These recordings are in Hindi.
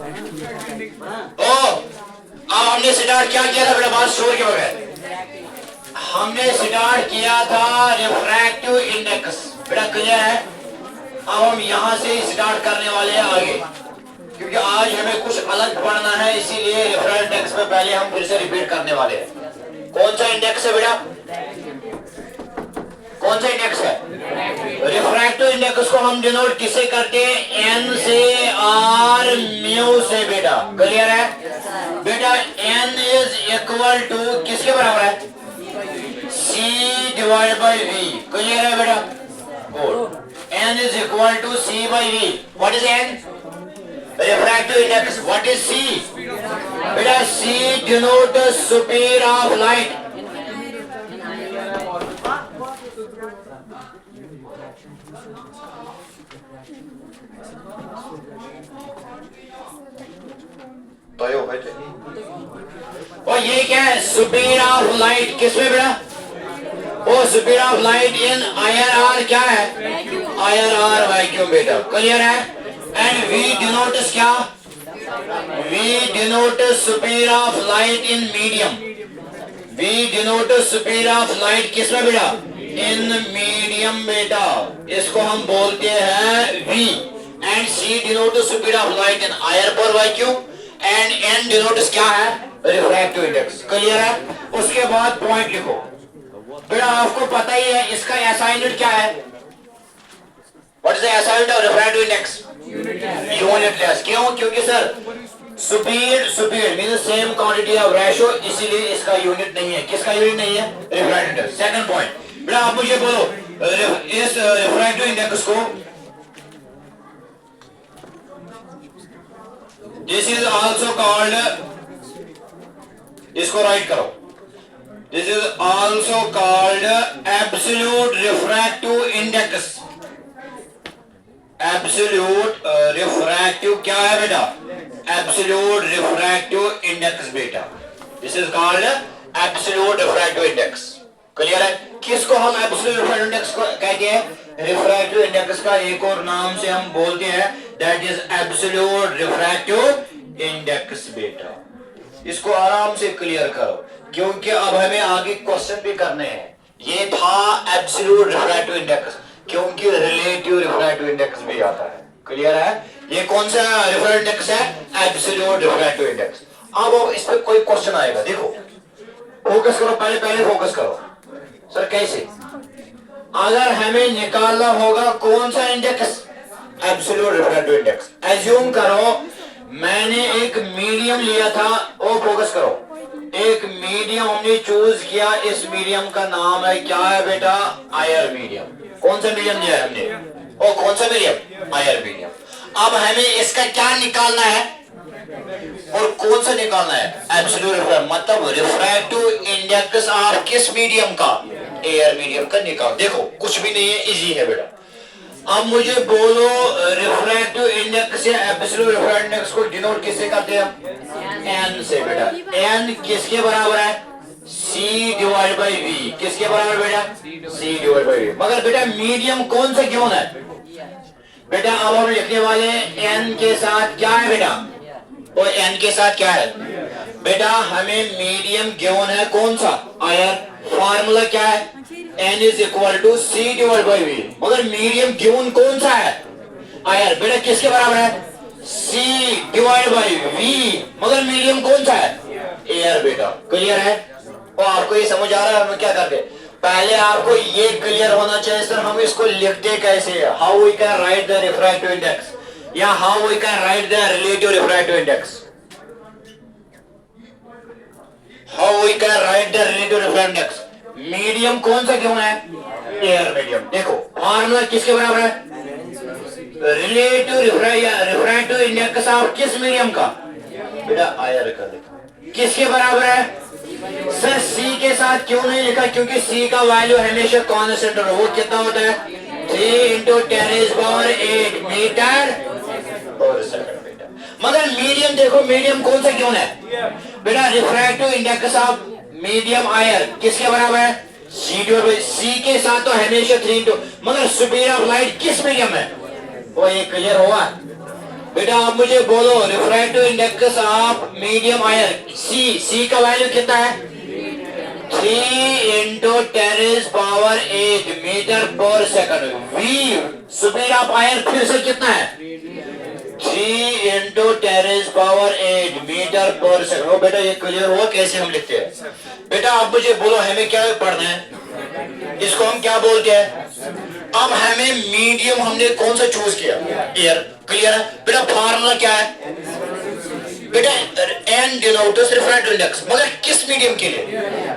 ओ अब हमने स्टार्ट क्या किया था बेटा, बात शोर के बगैर। हमने स्टार्ट किया था रिफ्रैक्टिव इंडेक्स, बेटा क्लियर है। अब हम यहां से स्टार्ट करने वाले हैं आगे, क्योंकि आज हमें कुछ अलग पढ़ना है, इसीलिए रिफ्रैक्टिव इंडेक्स में पहले हम फिर से रिपीट करने वाले हैं। कौन सा इंडेक्स है बेटा, कौन सा इंडेक्स है? रिफ्रैक्टिव इंडेक्स को हम डिनोट किससे करते हैं? एन से, आर, म्यू से बेटा, क्लियर है बेटा। एन इज इक्वल टू किसके बराबर है? C divide by V, clear है बेटा। Good, N is equal to C by V। What is N? Refractive index. What is C? बेटा C denote speed of light. और ये क्या है? स्पीड ऑफ लाइट किसमें बेटा? वो speed of light in IRR क्या है? IRR वैक्यूम बेटा, क्लियर है। एंड V डिनोट्स क्या? V denotes speed of light in medium. V denotes speed of light किसमें बेटा? इन मीडियम बेटा, इसको हम बोलते हैं V। And C denotes speed of light in IR पर वैक्यूम। एंड N डिनोट्स क्या है? रिफ्रैक्टिव इंडेक्स, क्लियर है। उसके बाद पॉइंट लिखो बेटा, आपको पता ही है इसका SI यूनिट क्या है? What is the SI unit of refractive index? Unitless. क्यों? क्योंकि sir speed means same quantity of ratio, इसीलिए इसका यूनिट नहीं है। किसका यूनिट नहीं है? Refractive index. सेकंड पॉइंट बेटा, आप मुझे बोलो इस रिफ्रैक्टिव इंडेक्स को, दिस इज आल्सो कॉल्ड, इसको राइट करो, this is also called absolute refractive index. Absolute refractive क्या है बेटा? एब्सोल्यूट रिफ्रैक्टिव इंडेक्स बेटा, this is called absolute refractive index, clear है। किसको हम एब्सोल्यूट रिफ्रैक्टिव इंडेक्स कहते हैं? रिफ्रैक्टिव इंडेक्स का एक और नाम से हम बोलते हैं, that is absolute refractive index बेटा। इसको आराम से क्लियर करो, क्योंकि अब हमें आगे क्वेश्चन भी करने हैं। ये था एब्सोल्यूट रिफ्रैक्टिव इंडेक्स, क्योंकि रिलेटिव रिफ्रैक्टिव इंडेक्स भी आता है, क्लियर है। ये कौन सा रिफ्रैक्टिव इंडेक्स है? Absolute refractive index. अब इस पे कोई क्वेश्चन आएगा, देखो फोकस करो, पहले फोकस करो। सर कैसे? अगर हमें निकालना होगा कौन सा index? Absolute refractive index. Assume करो मैंने एक मीडियम लिया था, ओ फोकस करो, एक मीडियम हमने चूज किया, इस मीडियम का नाम है क्या है बेटा? आयर मीडियम। कौन सा मीडियम लिया है हमने? ओ कौन सा मीडियम? आयर मीडियम। अब हमें इसका क्या निकालना है और कौन सा निकालना है? एब्सोल्यूट रिफ्रैक्टिव, मतलब रिफ्रैक्टिव इंडेक्स ऑफ किस मीडियम का? एयर मीडियम का निकाल। देखो कुछ भी नहीं है, इजी है बेटा। अब मुझे बोलो रिफ्रैक्टिव इंडेक्स या एब्सोल्यूट रिफ्रैक्टिव इंडेक्स को डिनोट किससे करते हैं? N से बेटा। N किसके बराबर है? C divide by V। किसके बराबर बेटा? C divide by V। मगर बेटा मीडियम कौन सा क्यों है बेटा? अब हम लिखने वाले N के साथ क्या है बेटा? और N के साथ क्या है बेटा? हमें मीडियम गिवन है कौन सा? आयर। फार्मूला क्या है? N is equal to C divide by V। मगर मीडियम गिवन कौन सा है? आयर। बेटा किसके बराबर है? C divide by V। मगर मीडियम कौन सा है? एयर बेटा, क्लियर है। और आपको ये समझ आ रहा है हम क्या करते? पहले आपको ये क्लियर होना चाहिए सर हम इसको लिखते कैसे है, how we can write the refractive index या how we can write the relative refractive index. How we can write the relative refractive index. Medium कौन सा क्यों है? Air medium. देखो फॉर्मूला किसके बराबर है? रिलेटिव रिफ्रैक्टिव इंडेक्स ऑफ किस मीडियम का? बेटा आयर का। देखो किसके बराबर है सर? C के साथ क्यों नहीं लिखा? क्योंकि C का वैल्यू हमेशा कांस्टेंट है। वो कितना होता है? 3 × 10⁸ मीटर पर सेकंड बेटा। मगर मीडियम देखो मीडियम कौन सा क्यों है बेटा? रिफ्रैक्टिव इंडेक्स ऑफ मीडियम आयर किसके बराबर है? C के साथ तो हमेशा 3 × मगर स्पीड ऑफ लाइट किस मीडियम है? वो ये क्लियर हुआ? बेटा आप मुझे बोलो refractive index of medium air C का वैल्यू कितना है? 3 × 10⁻8 मीटर पर second. V speed of air फिर से कितना है? 3 × 10⁻8 मीटर पर सेकंड। वो बेटा ये क्लियर हुआ कैसे हम लिखते हैं? बेटा आप मुझे बोलो हमें क्या पढ़ना है? इसको हम क्या बोलते हैं? अब हमें मीडियम हमने कौन सा चूज किया? एयर। क्लियर है बेटा? फार्मूला क्या है बेटा? एन डिनोट्स रिफ्रैक्टिव इंडेक्स, मगर किस मीडियम के लिए?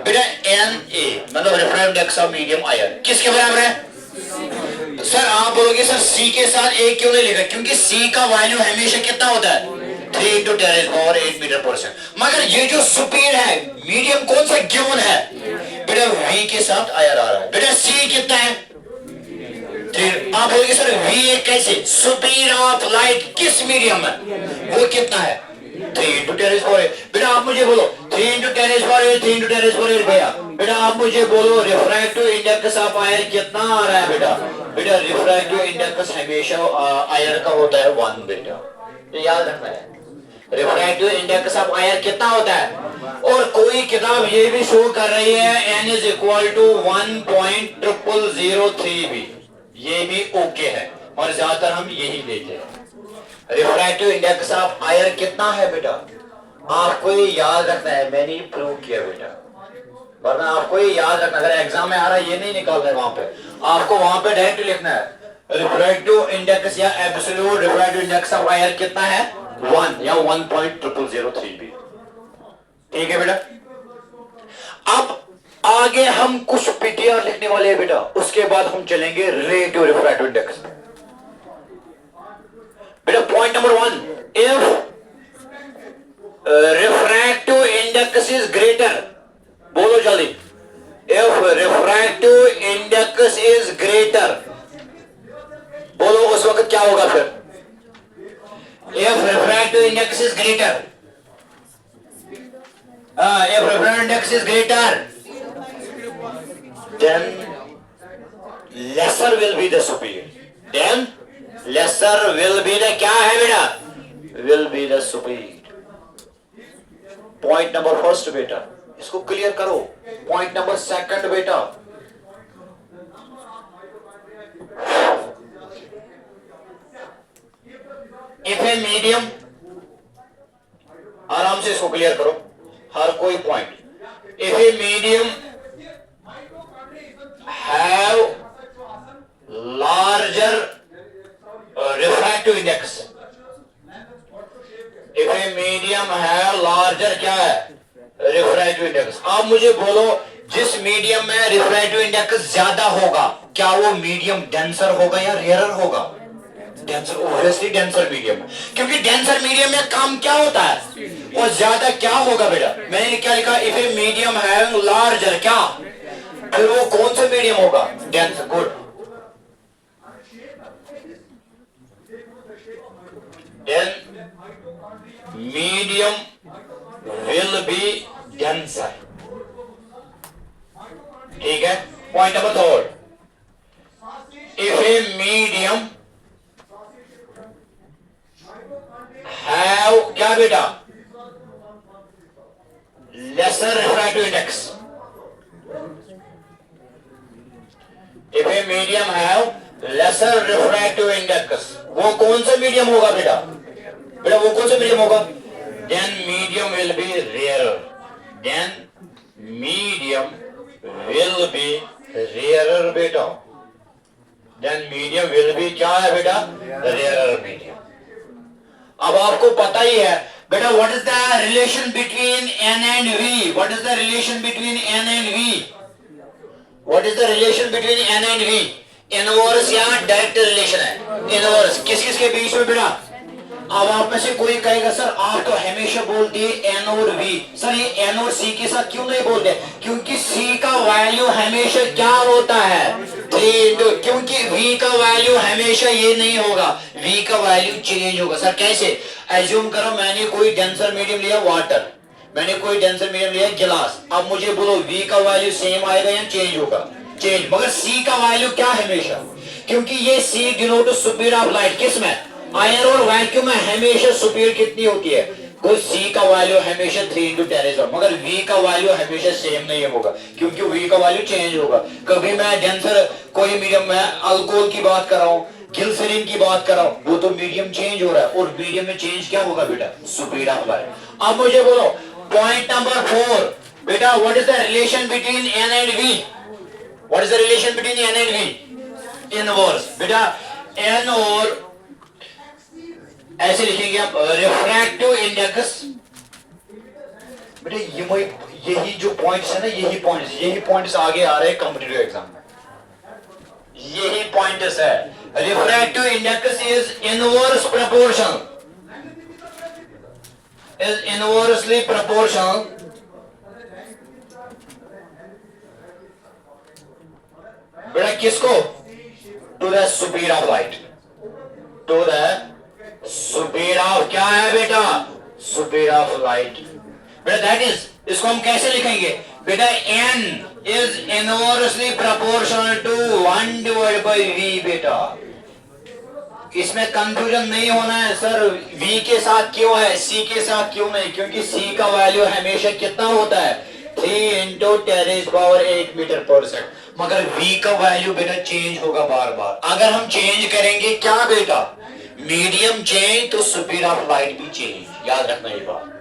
बेटा एन ए मतलब refractive index of medium ion किसके बराबर है? सर आप बोलोगे सर सी के साथ ए क्यों नहीं लिखा? क्योंकि सी का वैल्यू हमेशा कितना होता है? 3 × 10⁻8 मीटर पर सेकंड। मगर ये जो स्पीड है मीडियम कौन सा गिवन है? बेटा वी के साथ आयर आ रहा है। बेटा सी कितना है? आप बोलोगे सर वी कैसे? स्पीड ऑफ लाइट किस मीडियम में वो कितना है? 3 × 10⁻8। बेटा आप मुझे बोलो 3 × 10⁻8 3 × 10⁻8 गया। बेटा आप मुझे बोलो रिफ्रैक्टिव इंडेक्स ऑफ आयर कितना आ रहा है? बेटा रिफ्रैक्टिव इंडेक्स हमेशा आयर का होता है 1 बेटा, तो याद रखना है। रिफ्रैक्टिव इंडेक्स ऑफ आयर कितना होता है? और कोई किताब ये भी शो कर रही है n = 1.0003 भी, ये भी ओके है और ज्यादातर हम यही लेते हैं। रिफ्रैक्टिव इंडेक्स ऑफ आयर कितना है बेटा? आपको ये याद रखना है, मैंने ये प्रूव किया बेटा, वरना आपको ये याद रखना। अगर एग्जाम में आ रहा है ये नहीं निकालना है, वहां पे आपको वहां पे डायरेक्ट लिखना है रिफ्रैक्टिव इंडेक्स या एब्सोल्यूट रिफ्रैक्टिव इंडेक्स ऑफ आयर कितना है? 1 या 1.0003 भी। ठीक है बेटा? अब आगे हम कुछ पीटीआर लिखने वाले हैं बेटा, उसके बाद हम चलेंगे रिलेटिव रिफ्रैक्टिव इंडेक्स। बेटा point number 1, if refractive index is greater, बोलो जल्दी, if refractive index is greater, बोलो उस वक्त क्या होगा फिर? If refractive index is greater, if reference index is greater, then lesser will be the speed. Then lesser will be the क्या है बेटा? Will be the speed. Point number first बेटा, इसको क्लियर करो। Point number second बेटा, if a medium, आराम से इसको क्लियर करो हर कोई point. If a medium have larger refractive index, if a medium have larger क्या है? Refractive index. आप मुझे बोलो जिस मीडियम में रिफ्रैक्टिव इंडेक्स ज्यादा होगा क्या वो मीडियम डेंसर होगा या रेयरर होगा? डेंसर, ऑब्वियसली डेंसर मीडियम, क्योंकि डेंसर मीडियम में काम क्या होता है और ज्यादा क्या होगा बेटा? मैंने क्या लिखा? इफ ए मीडियम है लार्जर क्या, फिर वो कौन सा मीडियम होगा? Denser. Good. Then medium will be denser. ठीक है? Point number 3, if a medium have क्या बेटा? Lesser refractive index. If a medium have lesser refractive index, वो कौन सा मीडियम होगा बेटा? बेटा वो कौन सा मीडियम होगा? Then medium will be rarer. Then medium will be rarer बेटा। देन मीडियम विल बी क्या है बेटा? Rarer medium. अब आपको पता ही है बेटा what is the relation between n and v? What is the relation between n and v? What is the relation between n and v? Inverse या डायरेक्ट रिलेशन है? इनवर्स। किस किस के बीच में बेटा? अब आप में से कोई कहेगा सर आप तो हमेशा बोलते हैं n और v। सर ये n और c के साथ क्यों नहीं बोलते? क्योंकि c का वैल्यू हमेशा क्या होता है? 3 × क्योंकि v का वैल्यू हमेशा ये नहीं होगा, v का वैल्यू चेंज होगा। सर कैसे? एज्यूम करो मैंने कोई डेंसर मीडियम लिया वाटर, मैंने कोई डेंसर मीडियम लिया गिलास। अब मुझे बोलो v का वैल्यू सेम आएगा या चेंज होगा? चेंज। मगर c का वैल्यू क्या हमेशा? क्योंकि ये c denote speed of light किस में? आयरन और वैक्यूम में हमेशा स्पीड कितनी होती है? कोई C का वैल्यू हमेशा 3 × 10⁻⁻, मगर V का वैल्यू हमेशा सेम नहीं होगा, क्योंकि V का वैल्यू चेंज होगा। कभी मैं डेंसर कोई मीडियम में अल्कोहल की बात कर रहा हूँ, ग्लिसरीन की बात कर रहा हूँ, वो तो मीडियम चेंज हो रहा है, और मीडियम में चेंज क्या होगा बेटा? Speed of light. अब मुझे बोलो पॉइंट नंबर 4 बेटा, what is the relation between N and V? What is the relation between N and V? Inverse बेटा, N और ऐसे लिखेंगे आप रिफ्रैक्टिव इंडेक्स बेटा, यही जो पॉइंट्स है ना, यही पॉइंट्स आगे आ रहे हैं कॉम्पिटिटिव एग्जाम में, यही पॉइंट्स है। Refractive index is inversely proportional बेटा किसको? To the speed of light, to the speed of क्या है बेटा? स्पीड ऑफ लाइट बेटा, दैट इज, इसको हम कैसे लिखेंगे बेटा? n is inversely proportional to 1/v बेटा। इसमें कंफ्यूजन नहीं होना है सर, v के साथ क्यों है, c के साथ क्यों नहीं, क्योंकि c का वैल्यू हमेशा कितना होता है? 3 × 10⁸ मीटर/सेकंड, मगर v का वैल्यू बेटा चेंज होगा बार बार। अगर हम चेंज करेंगे क्या बेटा? मीडियम चेंज तो स्पीड ऑफ लाइट भी चेंज, याद रखना ये बात।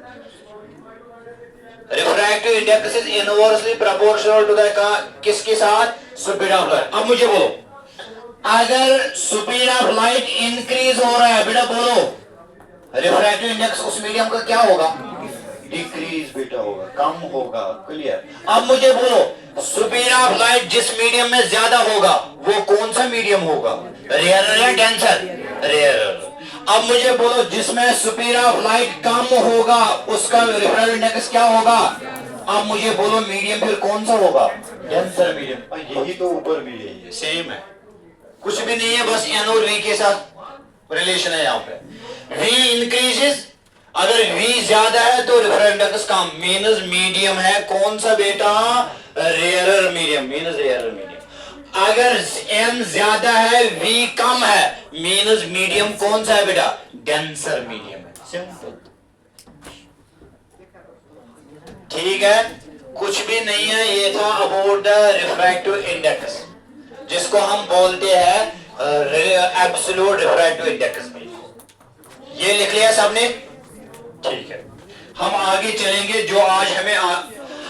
Refractive index is inversely proportional to the किसके साथ? Speed of light. अब मुझे बोलो, अगर स्पीड ऑफ लाइट इंक्रीज हो रहा है बेटा, बोलो रिफ्रैक्टिव इंडेक्स उस मीडियम का क्या होगा? डिक्रीज बेटा होगा, कम होगा। क्लियर? अब मुझे बोलो स्पीड ऑफ लाइट जिस मीडियम में ज्यादा होगा वो कौन सा मीडियम होगा? रेयर या डेंसर? रेयर। अब मुझे बोलो जिसमें स्पीड ऑफ लाइट कम होगा उसका रिफ्रैक्टिव इंडेक्स क्या होगा? अब मुझे बोलो मीडियम फिर कौन सा होगा? Denser medium. यही तो ऊपर भी यही है, सेम है, कुछ भी नहीं है, बस N और V के साथ रिलेशन है यहाँ पे। V इंक्रीजेस, अगर V ज्यादा है तो रिफ्रैक्टिव इंडेक्स कम, मीनस मीडियम है कौन सा बेटा? Rarer medium, मीनस rarer medium. अगर N ज्यादा है V कम है, मीनस मीडियम कौन सा है बेटा? डेंसर मीडियम है। सिंपल, ठीक है, कुछ भी नहीं है। ये था अबाउट द रिफ्रैक्टिव इंडेक्स, जिसको हम बोलते हैं एब्सोल्यूट रिफ्रैक्टिव इंडेक्स। ये लिख लिया सबने? ठीक है, हम आगे चलेंगे। जो आज हमें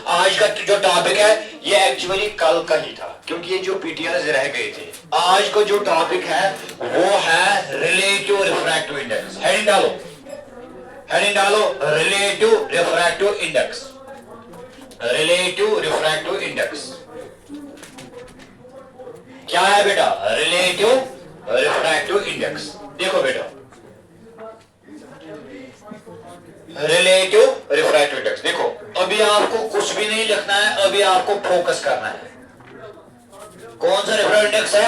आज का जो टॉपिक है ये एक्चुअली कल का ही था, क्योंकि ये जो पीटीआर रह गए थे। आज को जो टॉपिक है वो है रिलेटिव रिफ्रैक्टिव इंडेक्स। हेडिंग डालो, हेडिंग डालो, relative refractive index. Relative refractive index क्या है बेटा? Relative refractive index. देखो बेटा, रिलेटिव रिफ्रैक्टिव इंडेक्स, देखो अभी आपको कुछ भी नहीं लिखना है, अभी आपको फोकस करना है। कौन सा रिफ्रैक्टिव इंडेक्स है?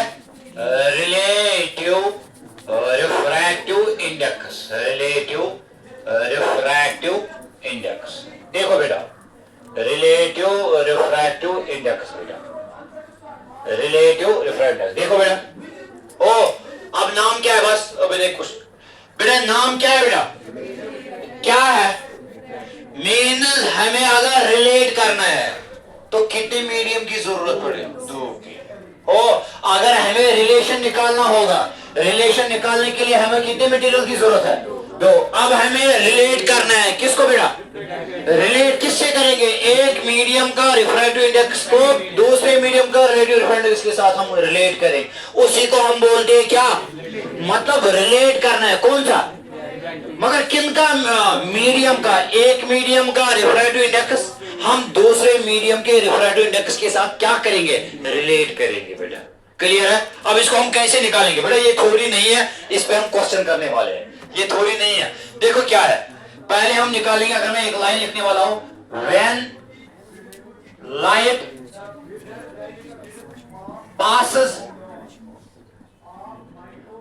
Relative refractive index. Relative refractive index. देखो बेटा, रिलेटिव रिफ्रैक्टिव इंडेक्स बेटा, रिलेटिव रिफ्रैक्टिव इंडेक्स। देखो बेटा, ओ अब नाम क्या है? बस अभी देख कुछ बेटा, नाम क्या है बेटा? क्या है? मीन्स हमें अगर रिलेट करना है तो कितने मीडियम की जरूरत पड़े? 2 की। ओ अगर हमें रिलेशन निकालना होगा, रिलेशन निकालने के लिए हमें कितने मटेरियल की जरूरत है? 2। अब हमें रिलेट करना है किसको बेटा? रिलेट किससे करेंगे? एक मीडियम का रिफ्रैक्टिव इंडेक्स को दूसरे मीडियम का रिलेटिव रिफ्रैक्टिव इंडेक्स के साथ हम रिलेट करें, उसी को हम बोलते हैं क्या? मतलब रिलेट करना है। कौन सा? मगर किनका? मीडियम का। एक मीडियम का रिफ्रैक्टिव इंडेक्स हम दूसरे मीडियम के रिफ्रैक्टिव इंडेक्स के साथ क्या करेंगे? रिलेट करेंगे बेटा। क्लियर है? अब इसको हम कैसे निकालेंगे बेटा? ये थ्योरी नहीं है, इस पे हम क्वेश्चन करने वाले हैं। ये थ्योरी नहीं है। देखो क्या है, पहले हम निकालेंगे। अगर मैं एक लाइन लिखने वाला हूं, when light passes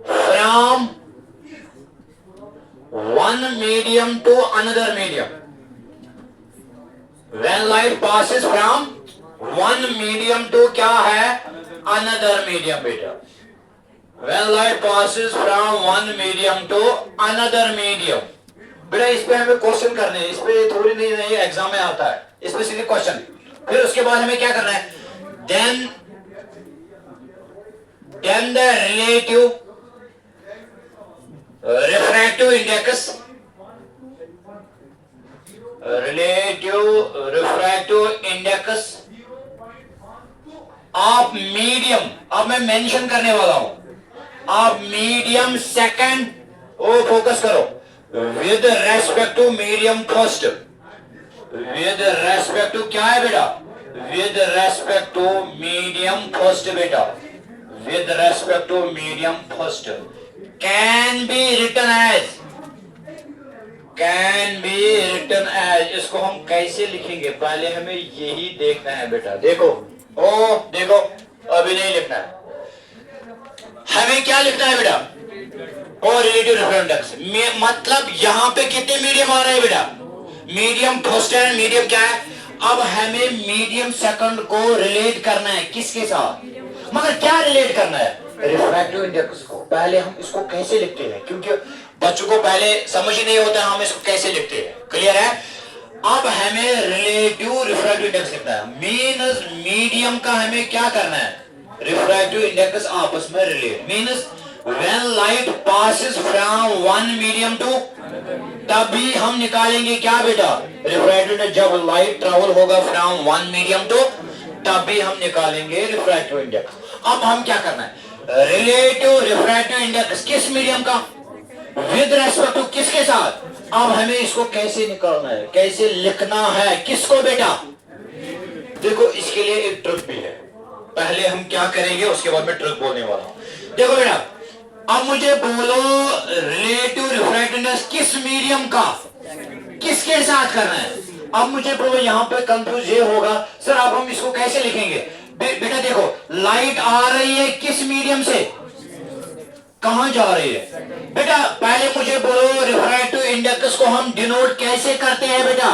from one medium to another medium. When light passes from one medium to क्या है? Another medium बेटा। When light passes from one medium to another medium. बेटा इस पे हमें क्वेश्चन करने हैं, इस पे थोड़ी नहीं एग्जाम में आता है, इस पे सीधे क्वेश्चन। फिर उसके बाद हमें क्या करना है, then the relative refractive index of medium, अब मैं मेंशन करने वाला हूं, ऑफ मीडियम सेकंड, ओ फोकस करो, with respect to medium first, with respect to क्या है बेटा, with respect to medium first बेटा, with respect to medium first, can be written as, इसको हम कैसे लिखेंगे, पहले हमें यही देखना है बेटा। देखो देखो, अभी नहीं लिखना है, हमें क्या लिखना है बेटा, और रिलेटिव रेफरेंस इंडेक्स, मतलब यहां पे कितने मीडियम आ रहे हैं बेटा, मीडियम फर्स्ट है, मीडियम क्या है, अब हमें मीडियम सेकंड को रिलेट करना है, किसके साथ, मगर क्या रिलेट करना है, रिफ्रैक्टिव इंडेक्स को। पहले हम इसको कैसे लिखते हैं, क्योंकि बच्चों को पहले समझ ही नहीं होता हम इसको कैसे लिखते हैं, क्लियर है। अब हमें रिलेटिव रिफ्रैक्टिव इंडेक्स लिखना है, मीन्स मीडियम का हमें क्या करना है, रिफ्रैक्टिव इंडेक्स आपस में relate, means when light passes from one medium to, तभी हम निकालेंगे क्या बेटा, रिफ्रैक्टिव इंडेक्स, जब लाइट ट्रैवल होगा फ्रॉम वन मीडियम टू, तभी हम निकालेंगे रिफ्रैक्टिव इंडेक्स। अब हम क्या करना है, रिलेटिव रिफ्रैक्टिव इंडेक्स किस मीडियम का, विद रेस्पेक्ट टू किसके साथ, अब हमें इसको कैसे निकालना है, कैसे लिखना है, किसको बेटा, देखो इसके लिए एक ट्रिक भी है, पहले हम क्या करेंगे उसके बाद मैं ट्रिक बोलने वाला हूं। देखो बेटा, अब मुझे बोलो रिलेटिव रिफ्रैक्टिव इंडेक्स किस मीडियम का, किसके साथ करना है। अब मुझे बोलो, यहां पे कंफ्यूज ये होगा, सर अब हम इसको कैसे लिखेंगे, बेटा देखो लाइट आ रही है किस मीडियम से, कहां जा रही है बेटा, पहले मुझे बोलो रिफ्रैक्टिव इंडेक्स को हम डिनोट कैसे करते हैं बेटा,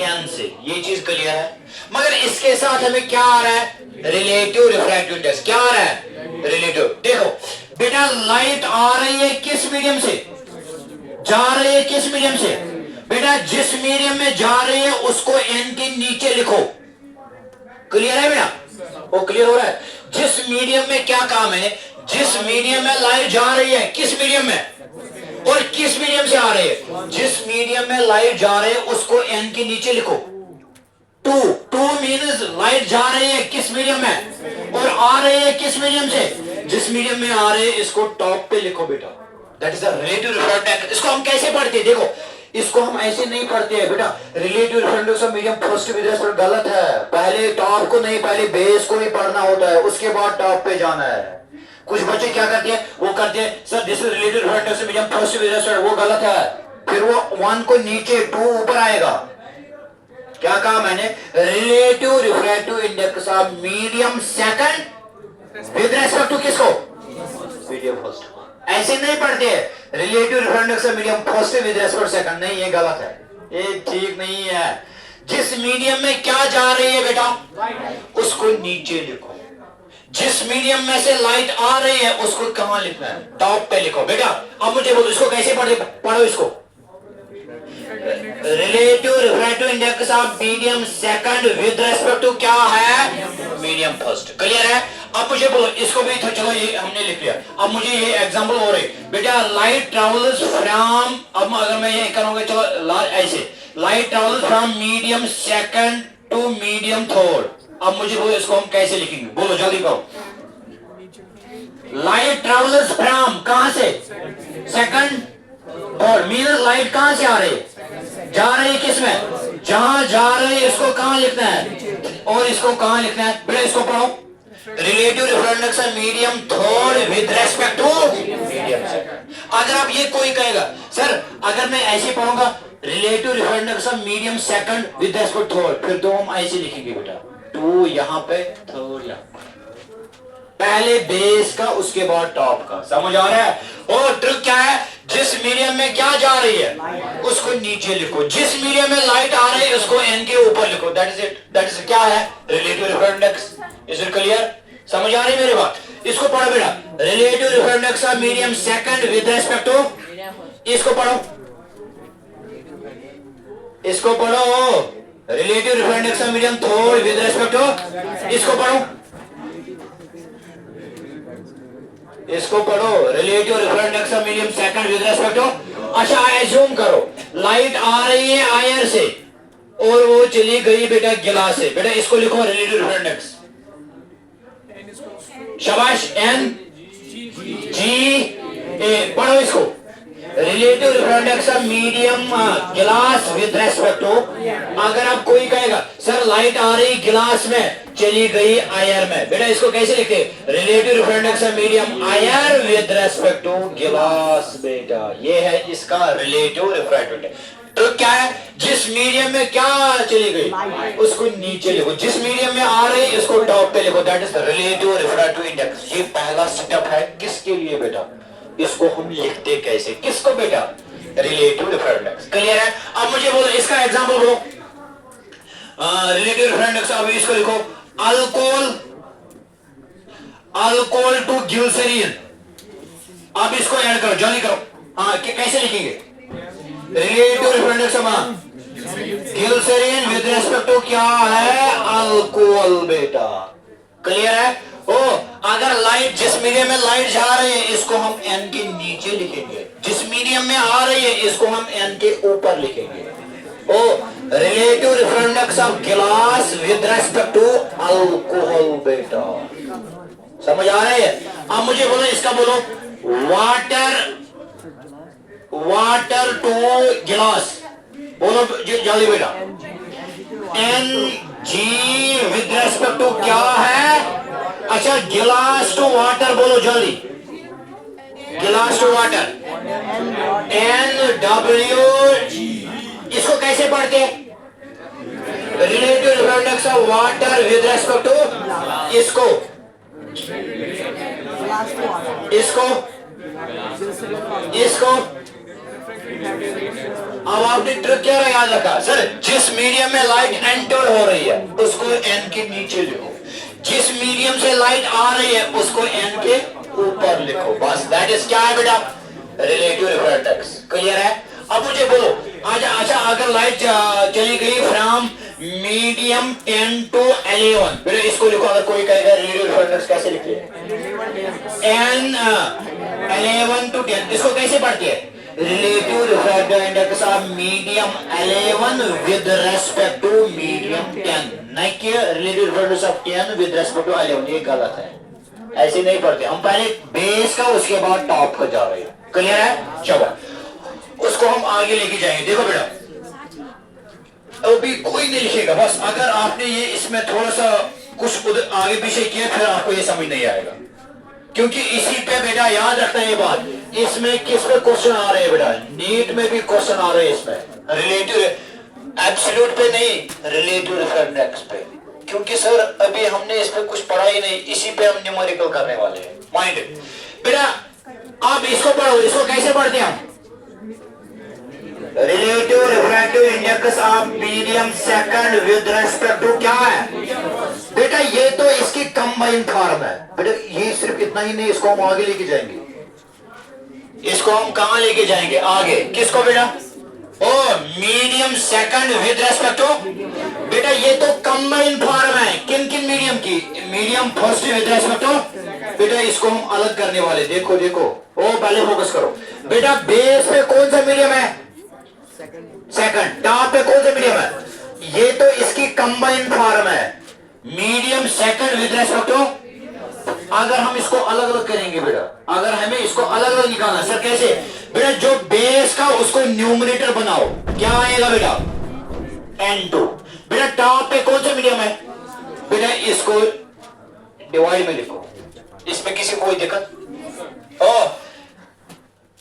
एन से, ये चीज क्लियर है। मगर इसके साथ हमें क्या आ रहा है, रिलेटिव रिफ्रैक्टिव इंडेक्स, क्या आ रहा है, रिलेटिव। देखो बेटा लाइट आ रही है किस मीडियम से, जा रही है किस मीडियम से, बेटा जिस मीडियम में जा रही है उसको एन के नीचे लिखो, क्लियर है बेटा, वो क्लियर हो रहा है। जिस मीडियम में क्या काम है, जिस मीडियम में लाइट जा रही है, किस मीडियम में, और किस मीडियम से आ रही है, जिस मीडियम में लाइट जा रही है उसको एन के नीचे लिखो, टू मीन्स लाइट जा रही है किस मीडियम में, और आ रही है किस मीडियम से, जिस मीडियम में आ रहे हैं इसको टॉप पे लिखो बेटा, that is the relative refractive. इसको हम कैसे पढ़ते हैं, देखो इसको हम ऐसे नहीं पढ़ते हैं बेटा, relative refractive of medium first with respect, गलत है, पहले टॉप को नहीं, पहले बेस को ही पढ़ना होता है, उसके बाद टॉप पे जाना है। कुछ बच्चे क्या करते हैं, वो करते हैं sir this is relative refractive of medium first with respect, वो गलत है, फिर वो वन को नीचे, टू ऊपर आएगा। क्या कहा मैंने, relative refractive index of medium second with respect to किसको, मीडियम फर्स्ट। ऐसे नहीं पढ़ते हैं, relative refractive index of medium first with respect second, नहीं, ये गलत है, ये ठीक नहीं है। जिस मीडियम में क्या जा रही है बेटा, उसको नीचे लिखो, जिस मीडियम में से लाइट आ रही है उसको कहां लिखना है, टॉप पे लिखो बेटा। अब मुझे बोलो इसको कैसे पढ़ो इसको, relative refractive index of medium second with respect to क्या है, मीडियम फर्स्ट, क्लियर है। अब मुझे बोलो इसको भी, चलो ये हमने लिख लिया, अब मुझे ये एग्जांपल हो रही बेटा, लाइट ट्रेवल्स फ्रॉम, अब अगर मैं ये करूंगा, चलो ऐसे, light travels from medium second to medium third. अब मुझे बोलो इसको हम कैसे लिखेंगे, बोलो जल्दी कहो, लाइट ट्रेवल्स फ्रॉम कहां से, सेकंड, और मीन्स लाइट कहां से आ रही है, जा रही है किस में, जहां जा रही है इसको कहां लिखना है, और इसको कहां लिखना है बेटा, इसको पढ़ो, relative refractive index of medium third with respect to medium second. अगर आप ये कोई कहेगा सर अगर मैं ऐसे पढ़ूंगा relative refractive index of medium second with respect third, फिर तो हम ऐसे लिखेंगे बेटा, टू यहाँ पे, थर्ड यहाँ, पहले बेस का उसके बाद टॉप का, समझ आ रहा है। और ट्रिक क्या है, जिस मीडियम में क्या जा रही है उसको नीचे लिखो, जिस मीडियम में लाइट आ रही है उसको एन के ऊपर लिखो, that is it, that is क्या है, relative refractive index. Is it clear, समझ आ रही मेरी बात? इसको पढ़ो बेटा, relative refractive index of medium second with respect to, इसको पढ़ो, इसको पढ़ो, relative refractive index of medium third with respect to, इसको पढ़ो, इसको पढ़ो, relative refractive index of medium second with respect to. अच्छा एज्यूम करो लाइट आ रही है आयर से और वो चली गई बेटा गिलास से, बेटा इसको लिखो रिलेटिव रिफ्रैक्टिव इंडेक्स, शाबाश, एन जी ए, पढ़ो इसको, relative refractive index of medium गिलास विद रेस्पेक्ट टू। अगर आप कोई कहेगा सर लाइट आ रही गिलास में चली गई आयर में, बेटा इसको कैसे लिखते हैं? Relative refractive index of medium air with respect to glass, बेटा ये है इसका रिलेटिव रिफ्रैक्टिव इंडेक्स। तो क्या है, जिस मीडियम में क्या चली गई उसको नीचे लिखो, जिस मीडियम में आ रही उसको टॉप पे लिखो, that is relative refractive index. ये पहला स्टेप है किसके लिए बेटा? इसको हम लिखते कैसे, किसको बेटा? Relative refractive index. क्लियर है? अब मुझे बोलो इसका एग्जांपल बोलो, रिलेटिव रिफ्रैक्टिव इंडेक्स। अब इसको लिखो अल्कोहल, अल्कोहल टू ग्लिसरीन। अब इसको ऐड करो, जल्दी करो। हाँ कैसे लिखेंगे? Relative refractive index glycerine with respect to क्या है? अल्कोहल, बेटा। क्लियर है? ओ अगर लाइट, जिस मीडियम में लाइट जा रही है इसको हम एन के नीचे लिखेंगे, जिस मीडियम में आ रही है इसको हम एन के ऊपर लिखेंगे। ओ रिलेटिव रिफ्रैक्टिव इंडेक्स ऑफ गिलास विद रिस्पेक्ट टू अल्कोहल, बेटा। समझ आ रही है? अब मुझे बोलो, इसका बोलो वाटर, वाटर टू गिलास, बोलो जल्दी बेटा। N G with respect to क्या है? अच्छा गिलास टू वाटर, बोलो जल्दी, गिलास टू वाटर, एन डब्ल्यू। इसको कैसे पढ़ते हैं? Relative refractive index of water with respect to, इसको, इसको, इसको। अब आपने ट्रिक क्या याद रखा सर? जिस मीडियम में लाइट एंटर हो रही है उसको एन के नीचे लिखो, जिस मीडियम से लाइट आ रही है उसको एन के ऊपर लिखो, बस दैट इज क्या है बेटा? Relative refractive index. क्लियर है? अब मुझे बोलो, अच्छा अगर लाइट चली गई फ्रॉम मीडियम 10 टू 11, बेटा इसको लिखो। अगर कोई कहेगा रिलेटिव रिफ्रैक्टिव इंडेक्स कैसे लिखते हैं? एन 11 टू 10, इसको कैसे पढ़ती है? Relative refractive index of medium 11 with respect to medium 10, नहीं कि relative refractive of 10 with respect to 11। ये गलत है, ऐसे नहीं पढ़ते हम, पहले बेस का उसके बाद टॉप का जा रहे हैं। क्लियर है? चलो उसको हम आगे लेके जाएंगे। देखो बेटा अभी कोई नहीं लिखेगा, बस अगर आपने ये इसमें थोड़ा सा कुछ उधर आगे पीछे किया फिर आपको ये समझ नहीं आएगा, क्योंकि इसी पे बेटा याद रखना ये बात। इसमें किस पे क्वेश्चन आ रहे हैं बेटा? नीट में भी क्वेश्चन आ रहे हैं इसमें, रिलेटिव एब्सोल्यूट पे नहीं, रिलेटिव रिफ्रैक्टिव इंडेक्स पे। क्योंकि सर अभी हमने इस पे कुछ पढ़ा ही नहीं, इसी पे हम न्यूमेरिकल करने वाले हैं। माइंड बेटा आप इसको पढ़ो, इसको कैसे पढ़ते हैं हम? Relative refractive index of medium second with respect to क्या है बेटा? ये तो इसकी कंबाइंड फॉर्म है बेटा। ये सिर्फ इतना ही नहीं, इसको हम आगे लेके जाएंगे। इसको हम कहां लेके जाएंगे? आगे। किसको बेटा? Of medium second with respect to, बेटा ये तो कंबाइंड फॉर्म है। किन किन मीडियम की? Medium first with respect to, बेटा इसको हम अलग करने वाले। देखो देखो, ओ पहले फोकस करो बेटा। बेस पे कौन सा मीडियम है? सेकंड। टॉप पे कौन सा मीडियम है? ये तो इसकी कंबाइंड फॉर्म है, medium second with respect to. अगर हम इसको अलग अलग करेंगे बेटा, अगर हमें इसको अलग अलग निकालना, सर कैसे बेटा? जो बेस का उसको न्यूमरेटर बनाओ, क्या आएगा बेटा? N2। बेटा टॉप पे कौन सा मीडियम है? बेटा इसको डिवाइड में लिखो, इसमें किसी कोई दिक्कत?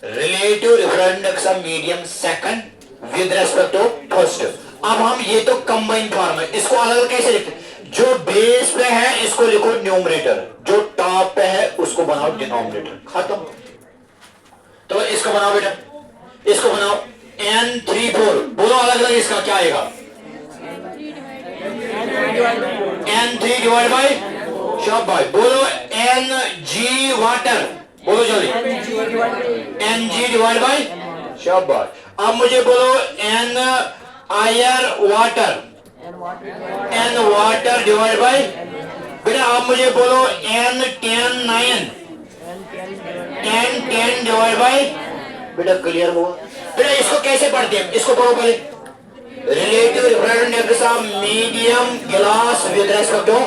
Relative refractive index of medium second with respect to first. अब हम ये तो कंबाइंड फॉर्म है, इसको अलग अलग कैसे लिखते? जो बेस पे है इसको लिखो न्यूमरेटर, जो टॉप पे है उसको बनाओ डिनोमिनेटर। खत्म। तो इसको बनाओ बेटा, इसको बनाओ N34। बोलो अलग अलग इसका क्या आएगा? N3 डिवाइड बाई, शाबाश, बोलो एन जी वाटर, बोलो जल्दी, एन जी डिवाइड बाई, शाबाश। अब मुझे बोलो N air water, N water divide by, बेटा आप मुझे बोलो एन 10 9, टेन डिवाइड बाई, बेटा क्लियर हुआ? बेटा इसको कैसे पढ़ते हैं, इसको पढ़ो पहले। Relative refractive index of medium glass with respect to,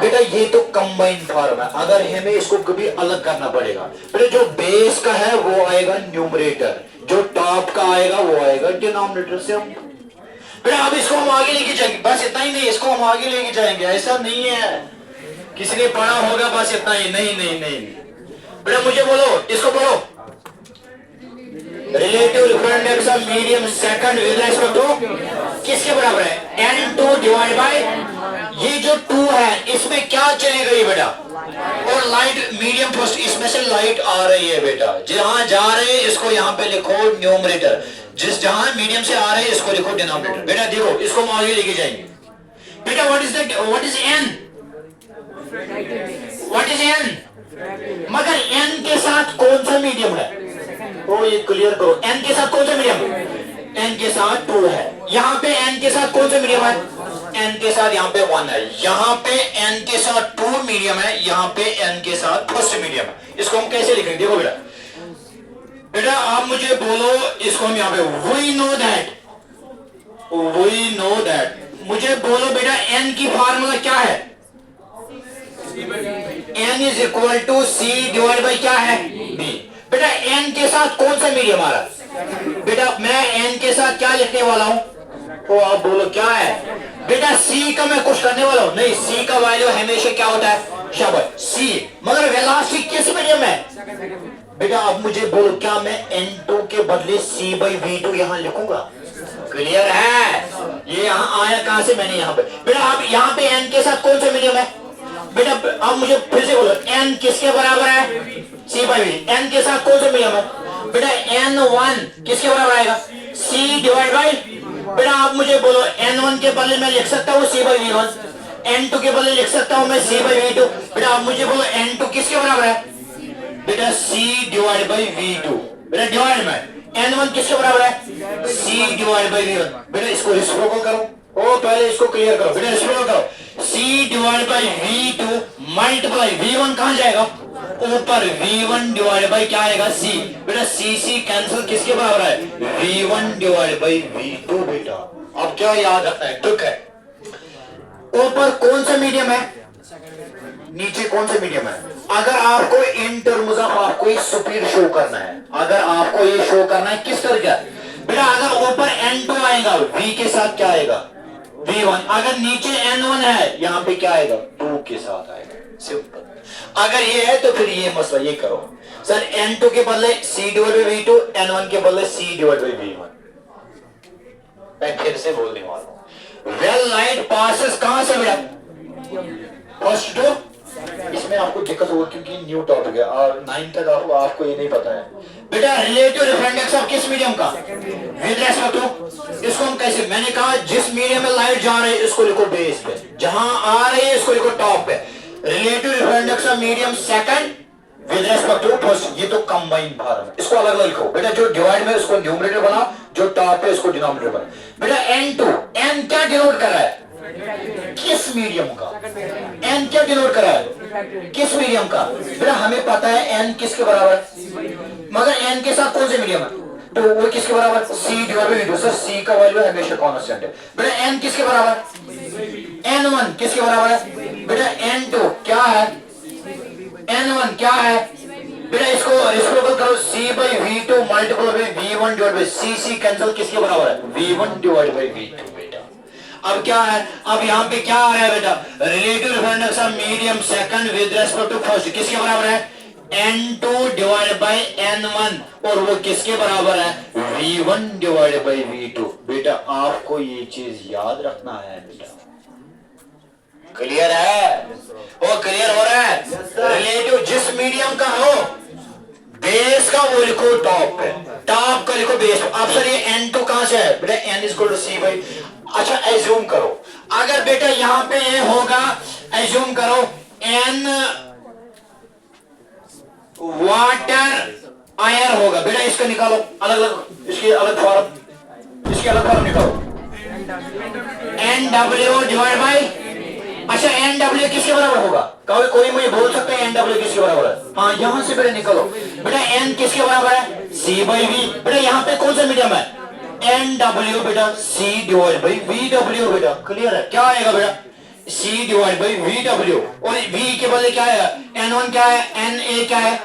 बेटा ये तो कंबाइंड फॉर्म है, अगर हमें इसको कभी अलग करना पड़ेगा। बेटा जो बेस का है वो आएगा न्यूमरेटर, जो टॉप का आएगा वो आएगा डिनोमिनेटर से। हम बेटा अब इसको हम आगे लेके जाएंगे, बस इतना ही नहीं, इसको हम आगे लेके जाएंगे, ऐसा नहीं है किसी ने पढ़ा होगा बस इतना ही, नहीं नहीं नहीं। बेटा मुझे बोलो, इसको बोलो relative refractive index of medium second with respect to किसके बराबर है, n2 डिवाइड बाय, ये जो 2 है इसमें क्या चलेगा ये बेटा, और लाइट मीडियम फर्स्ट, इसमें से लाइट आ रही है बेटा, जहां जा रहे हैं इसको यहां पे लिखो न्यूमरेटर, जिस जहां मीडियम से आ रहे हैं इसको लिखो डिनोमिनेटर। बेटा देखो इसको हम आगे लेके जाएंगे। बेटा what is that, what is n, what is n, मगर n के साथ कौन सा मीडियम है, तो ये क्लियर करो, n के साथ कौन सा मीडियम, n के साथ 2 है, यहाँ पे n के साथ कौन सा मीडियम है, n के साथ यहाँ पे 1 है, यहाँ पे n के साथ 2 मीडियम है, यहाँ पे n के साथ फर्स्ट मीडियम है। इसको हम कैसे लिखेंगे, देखो बेटा, बेटा आप मुझे बोलो, इसको हम यहाँ पे वी नो दैट, मुझे बोलो बेटा n की फार्मूला क्या है, n is equal to C divide by क्या है, b। बेटा n के साथ कौन सा मीडियम आ रहा है, बेटा मैं n के साथ क्या लिखने वाला हूं, तो आप बोलो क्या है, बेटा c का मैं कुछ करने वाला हूं, नहीं, c का वैल्यू हमेशा क्या होता है, शाबाश c, मगर वेलोसिटी किस मीडियम है, बेटा अब मुझे बोलो क्या मैं n2 के बदले c बाई v2 यहां लिखूंगा, क्लियर है, ये यहां आया कहां से, मैंने यहां पे, बेटा आप यहां पे n के साथ कौन सा मीडियम है, बेटा अब मुझे फिर से बोलो n किसके बराबर है, c बाई v, n के साथ कौन सा मीडियम है, बेटा n1 किसके बराबर आएगा, c डिवाइड बाई, बेटा आप मुझे बोलो n1 के बदले मैं लिख सकता हूँ c बाई v1, n2 के बदले लिख सकता हूँ मैं c बाई v2, बेटा आप मुझे बोलो n2 किसके बराबर है, बेटा c डिवाइड बाई v2, बेटा डिवाइड में n1 किसके बराबर है, c डिवाइड बाई v1, बेटा इसको रेसिप्रोकल करो, ओ पहले इसको क्लियर करो, बेटा रेसिप्रोकल करो, c divide by v2 multiply v1 कहां जाएगा, ऊपर v1 डिवाइड बाई क्या आएगा, c, बेटा c कैंसिल किसके बराबर है, v1 डिवाइड बाई v2। बेटा अब क्या याद रखना है, ट्रिक है, ऊपर कौन सा मीडियम है, नीचे कौन सा मीडियम है, अगर आपको इन टर्म्स ऑफ आपको एक सुपीरियर शो करना है, अगर आपको ये शो करना है किस तरह का, बेटा अगर ऊपर n2 आएगा v के साथ क्या आएगा, v1, अगर नीचे n1 है यहाँ पे क्या आएगा, 2 के साथ आएगा, सिंपल। अगर ये है तो फिर ये मसला ये करो, सर n2 के बदले c divide by v2, n1 के बदले c डिवाइड बाई v1। मैं फिर से बोलने वाला हूं, वेल लाइट पासेस कहां से बेटा, फर्स्ट टू, इसमें आपको दिक्कत होगी क्योंकि न्यू टॉपिक है और 9 तक आपको ये नहीं पता है। बेटा रिलेटिव रिफ्रैक्टिव इंडेक्स ऑफ किस मीडियम का, विद रेस्पेक्ट टू, इसको हम कैसे, मैंने कहा जिस मीडियम में लाइट जा रही है इसको लिखो बेस पे, जहां आ रही है इसको लिखो टॉप पे, relative refractive index of medium second with respect to first, ये तो कंबाइंड फॉर्म है, इसको अलग अलग लिखो। बेटा जो डिवाइड में उसको न्यूमरेटर बनाओ, जो टॉप है उसको डिनोमिनेटर बनाओ। बेटा n2, n क्या डिनोट कर रहा है, किस मीडियम का, n क्या डिनोट कर रहा है, किस मीडियम का, बेटा हमें पता है n किसके बराबर है, मगर n के साथ कौन से मीडियम है, तो वो किसके बराबर, c divide by v2, sir c का वैल्यू हमेशा कांस्टेंट है, बेटा n किसके बराबर, n1 किसके बराबर है, बेटा n2 क्या है, n1 क्या है, बेटा इसको रेसिप्रोकल करो, c by v2 multiple by v1 divide by c cancel किसके बराबर है, v1 डिवाइड बाई v2। बेटा अब क्या है, अब यहाँ पे क्या आ रहा है बेटा, relative refractive index of medium second with respect to first किसके बराबर है, n2 डिवाइड बाई n1, और वो किसके बराबर है, v1 डिवाइड बाई v2। बेटा आपको ये चीज याद रखना है बेटा, क्लियर है, वो क्लियर हो रहा है, रिलेटिव जिस मीडियम का हो, बेस का वो लिखो टॉप पे, टॉप का लिखो बेस। अब सर ये n2 कहां से है, बेटा n is equal to c by, अच्छा एज्यूम करो, अगर बेटा यहाँ पे ये होगा, एज्यूम करो एन वाटर आयर होगा। बेटा इसका निकालो अलग अलग, इसकी अलग फॉर्म, इसकी अलग फॉर्म निकालो। एन डब्ल्यू डिवाइड बाई, अच्छा एन डब्ल्यू किसके बराबर होगा? कोई मुझे बोल सकता है एन डब्ल्यू किसके बराबर है? हाँ यहां से बेटा निकालो। बेटा एन किसके बराबर है? सी बाई वी। बेटा यहाँ पे कौन सा मीडियम है? एन डब्ल्यू बेटा सी डिवाइड बाई वी डब्ल्यू। बेटा क्लियर है? क्या आएगा बेटा? सी डिवाइड बाई वी डब्ल्यू। और वी के बदले क्या है? एन वन क्या है? एन ए क्या है?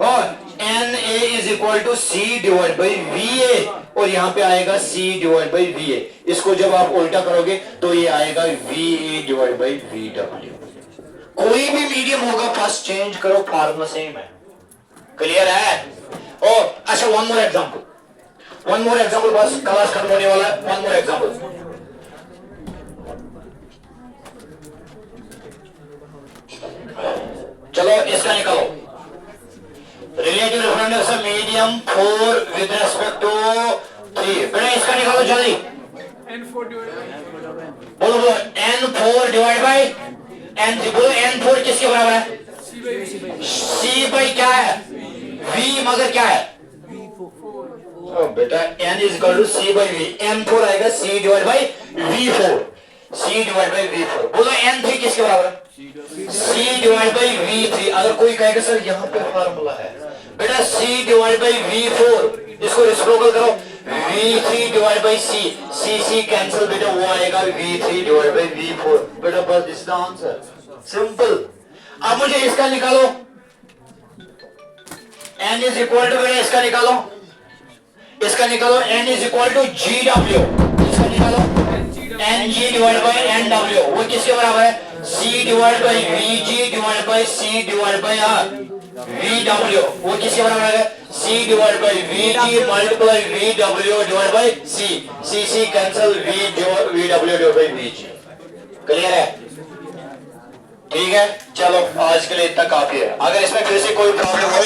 और N A is equal to C divide by V A, और यहाँ पे आएगा C divide by V A. इसको जब आप उल्टा करोगे तो ये आएगा V A divide by V W. कोई भी मीडियम होगा फर्स्ट चेंज करो, फार्मूला सेम है। क्लियर है? ओ अच्छा वन मोर एग्जांपल, बस क्लास खत्म होने वाला है। वन मोर एग्जांपल, चलो इसका निकालो। Relative reference of medium 4 with respect to 3। बेटा इसका निकालो जल्दी। बोलो बोलो n4 डिवाइड बाई n3। बोलो n4 किसके बराबर है? c बाई क्या है? v, मगर क्या है? बेटा n is equal to c by v। n4 आएगा c divide by v4, c divide by v4। बोलो n3 किसके बराबर है? c divide by v3। अगर कोई कहेगा सर यहाँ पे फार्मूला है, बेटा c डिवाइड बाई v4, इसको रेसिप्रोकल करो, v3 divide by c cancel, बेटा वो आएगा v3 डिवाइड बाई v4। बेटा बस this is the answer, simple. अब मुझे इसका निकालो, n इज इक्वल टू, बेटा इसका निकालो, n is equal to GW। इसका निकालो NG डिवाइड बाई NW, वो किसके बराबर है? C divide by VG divide by C divide by VW, वो किसके बराबर है? C divide by VG multiply VW divide by C cancel, VW divide by VG। Clear है? ठीक है, चलो आज के लिए इतना काफी है। अगर इसमें फिर से कोई प्रॉब्लम हो